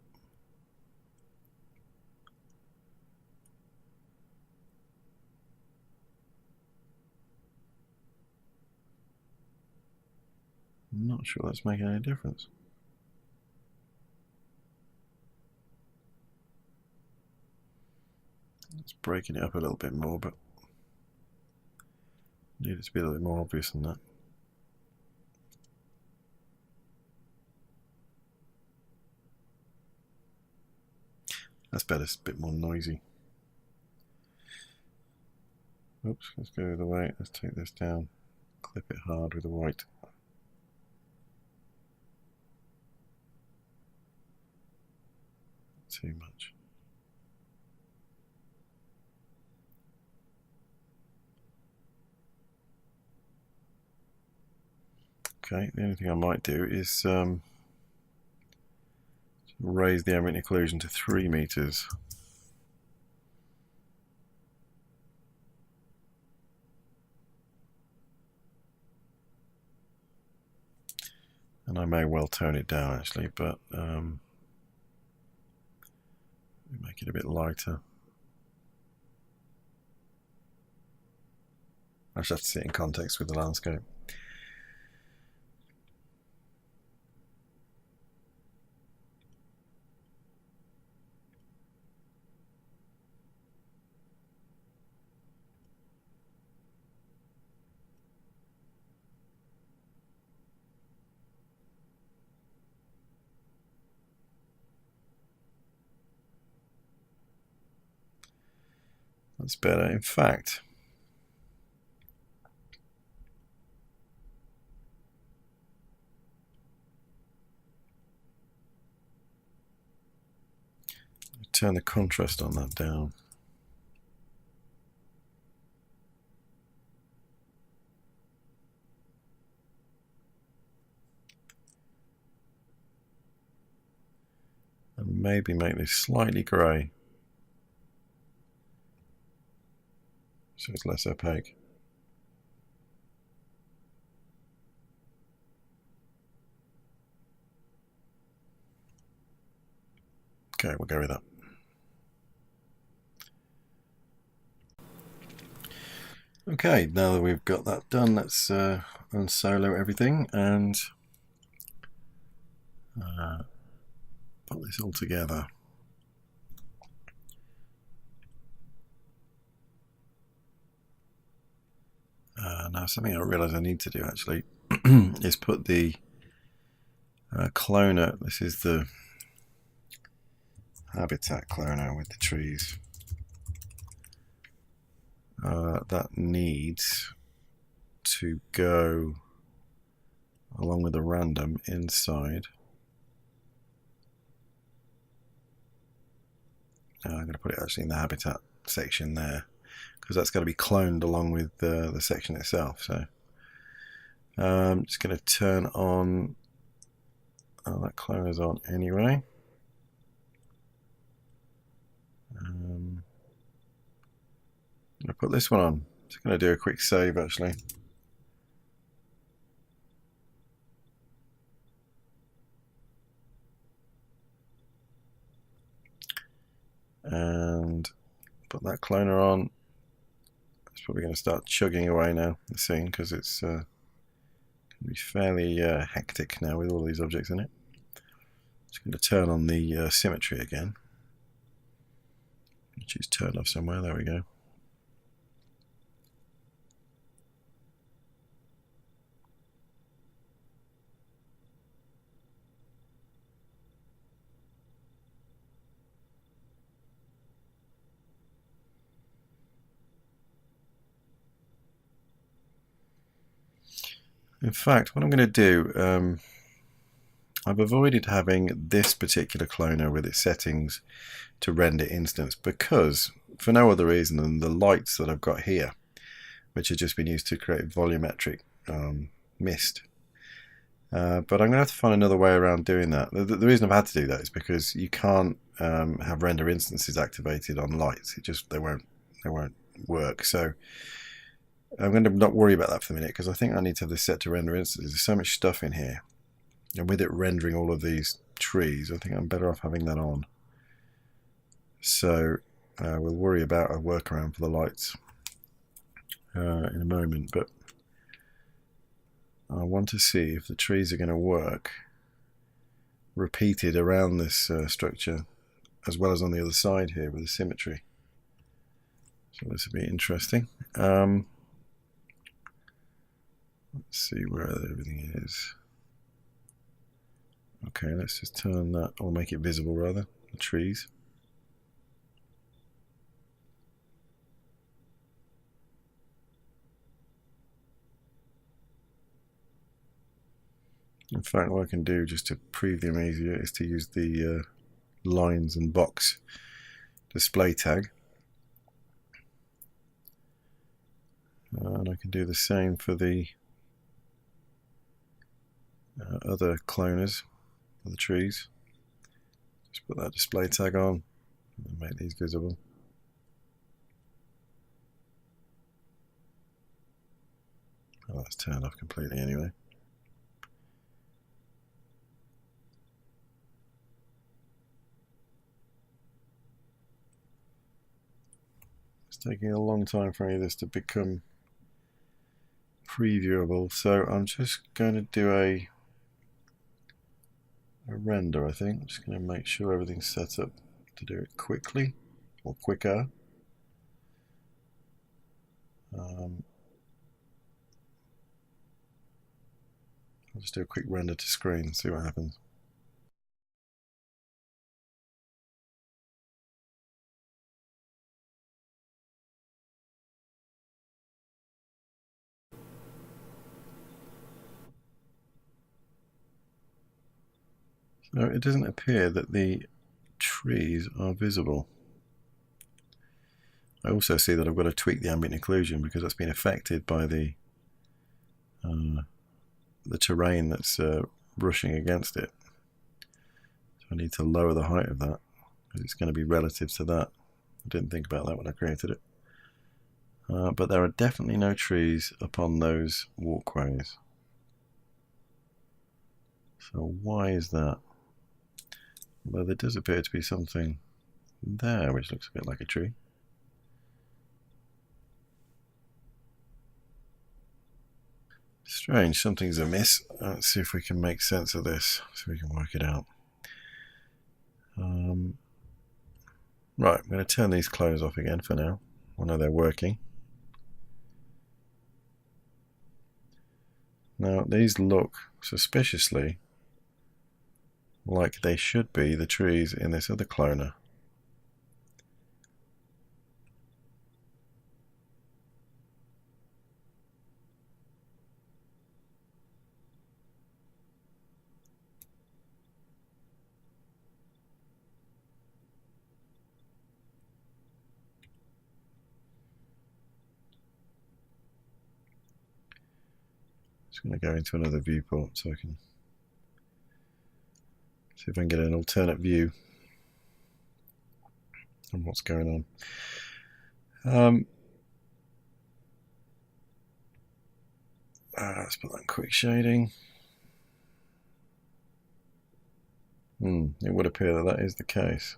I'm not sure that's making any difference. It's breaking it up a little bit more, but I need it to be a little bit more obvious than that. That's better, it's a bit more noisy. Oops, let's go the other way. Let's take this down, clip it hard with the white. Too much. Okay, the only thing I might do is raise the ambient occlusion to 3 meters. And I may well tone it down actually, but make it a bit lighter. I just have to see it in context with the landscape. That's better. In fact, turn the contrast on that down. And maybe make this slightly grey, so it's less opaque. Okay, we'll go with that. Okay, now that we've got that done, let's unsolo everything and put this all together. Now something I realise I need to do actually is put the cloner, this is the habitat cloner with the trees, that needs to go along with the random inside. I'm going to put it actually in the habitat section there, because that's got to be cloned along with the section itself. So I'm just going to turn on, that cloner's on anyway. I'm going to put this one on. Just going to do a quick save actually. And put that cloner on. It's probably going to start chugging away now, the scene, because it's going to be fairly hectic now with all these objects in it. Just going to turn on the symmetry again, which is turned off somewhere. There we go. In fact, what I'm going to do, I've avoided having this particular cloner with its settings to render instance, because for no other reason than the lights that I've got here, which have just been used to create volumetric mist. But I'm going to have to find another way around doing that. The reason I've had to do that is because you can't have render instances activated on lights. They won't work. So I'm going to not worry about that for the minute, because I think I need to have this set to render instances. There's so much stuff in here, and with it rendering all of these trees, I think I'm better off having that on. So we'll worry about a workaround for the lights in a moment, but I want to see if the trees are going to work repeated around this structure, as well as on the other side here with the symmetry. So this will be interesting. Let's see where everything is. Okay, let's just turn that, or make it visible rather, the trees. In fact, what I can do just to preview them easier is to use the lines and box display tag. And I can do the same for the other cloners for the trees. Just put that display tag on and make these visible. Oh, that's turned off completely anyway. It's taking a long time for any of this to become previewable, so I'm just going to do a render, I think. I'm just going to make sure everything's set up to do it quickly, or quicker. I'll just do a quick render to screen, see what happens. No, it doesn't appear that the trees are visible. I also see that I've got to tweak the ambient occlusion because that's been affected by the terrain that's brushing against it. So I need to lower the height of that because it's going to be relative to that. I didn't think about that when I created it. But there are definitely no trees upon those walkways. So why is that? Although there does appear to be something there which looks a bit like a tree. Strange, something's amiss. Let's see if we can make sense of this, so we can work it out. Right, I'm going to turn these clones off again for now. I know they're working. Now, these look suspiciously like they should be the trees in this other cloner. Just going to go into another viewport so I can see if I can get an alternate view on what's going on. Let's put that in quick shading. It would appear that that is the case.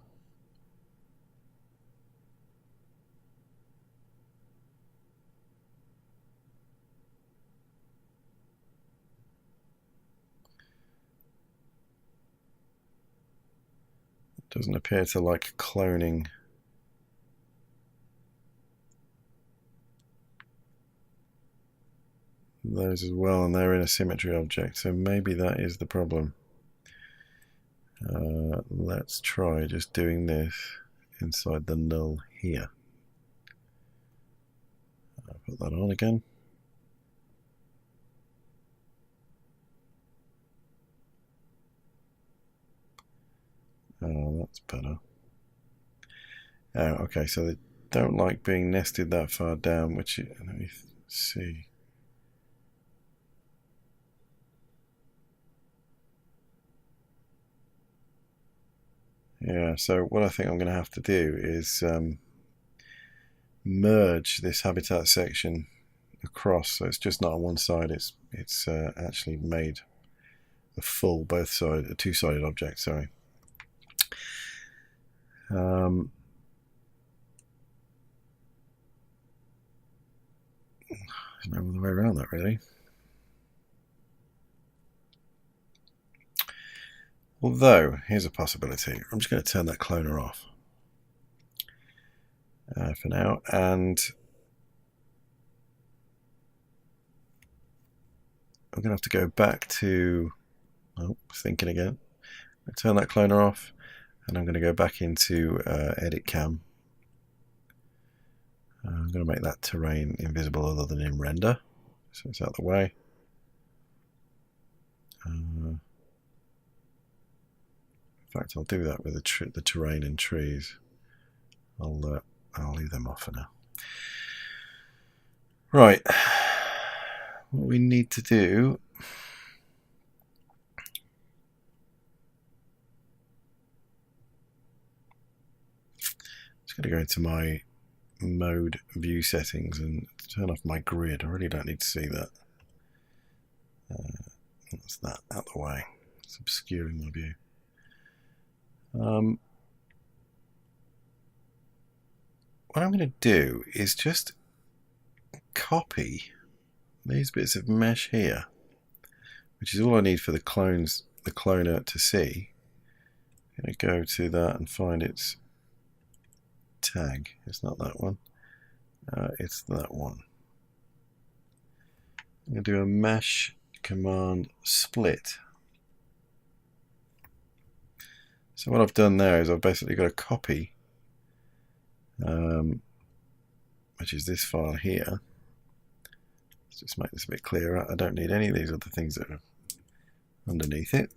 It doesn't appear to like cloning those as well, and they're in a symmetry object, so maybe that is the problem. Let's try just doing this inside the null here. I'll put that on again. Oh, that's better. Oh, okay, so they don't like being nested that far down, which, let me see. Yeah, so what I think I'm going to have to do is merge this habitat section across, so it's just not on one side. It's actually made a full a two-sided object. Sorry. There's no other way around that, really. Although, here's a possibility. I'm just going to turn that cloner off for now, and I'm going to have to go back to, thinking again. I turn that cloner off, and I'm going to go back into Edit Cam. I'm going to make that terrain invisible other than in render, so it's out of the way. In fact, I'll do that with the terrain and trees. I'll leave them off for now. Right, what we need to do is going to go into my mode view settings and turn off my grid. I really don't need to see that. What's that out the way? It's obscuring my view. What I'm going to do is just copy these bits of mesh here, which is all I need for the cloner to see. I'm going to go to that and find its tag. It's not that one. It's that one. I'm going to do a mesh command split. So what I've done there is I've basically got a copy, which is this file here. Let's just make this a bit clearer. I don't need any of these other things that are underneath it.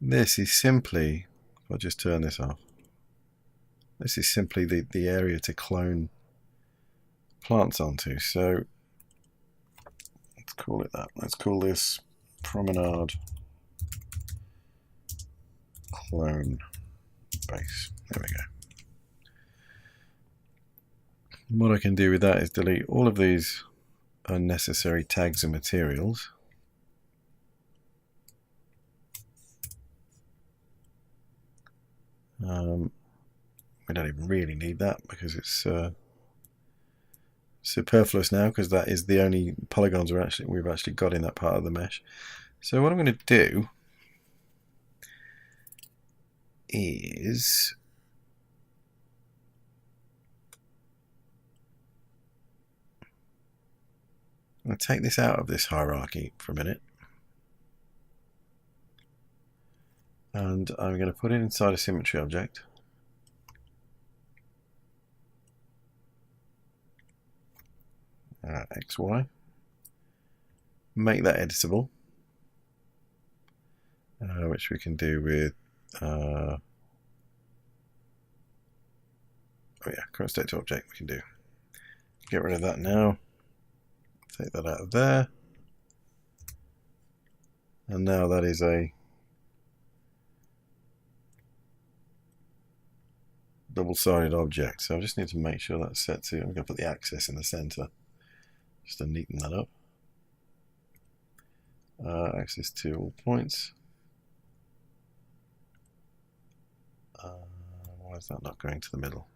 this is simply, if I just turn this off, this is simply the area to clone plants onto. So let's call it that. Let's call this promenade clone base. There we go. And what I can do with that is delete all of these unnecessary tags and materials. We don't even really need that because it's superfluous now, because that is the only polygons we've actually got in that part of the mesh. So what I'm going to do is I'm going to take this out of this hierarchy for a minute, and I'm going to put it inside a symmetry object. XY, make that editable, which we can do with oh yeah, current state to object we can do. Get rid of that now, take that out of there, and now that is a double-sided object. So I just need to make sure that's set to, I'm going to put the axis in the center just to neaten that up. Axis to all points. Why is that not going to the middle?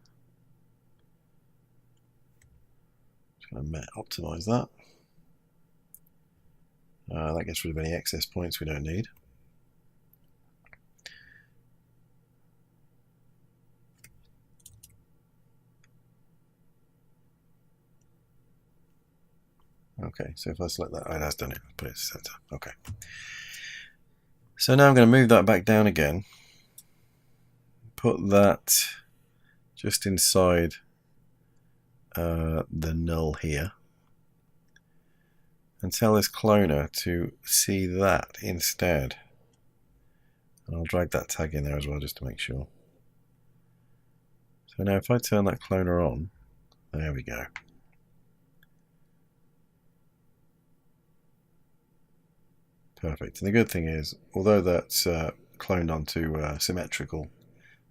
Just going to optimize that. That gets rid of any excess points we don't need. Okay, so if I select that, oh, it has done it. Put it to center. Okay. So now I'm going to move that back down again. Put that just inside the null here. And tell this cloner to see that instead. And I'll drag that tag in there as well just to make sure. So now if I turn that cloner on, there we go. Perfect. And the good thing is, although that's cloned onto symmetrical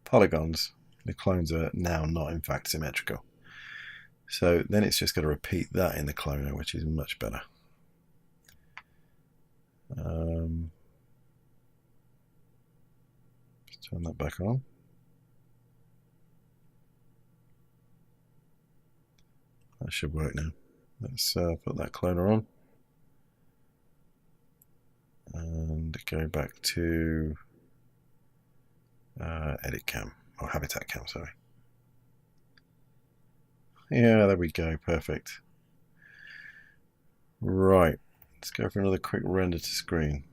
polygons, the clones are now not in fact symmetrical. So then it's just got to repeat that in the cloner, which is much better. Just turn that back on. That should work now. Let's put that cloner on. And go back to edit cam, or habitat cam, sorry. Yeah, there we go, perfect. Right, let's go for another quick render to screen.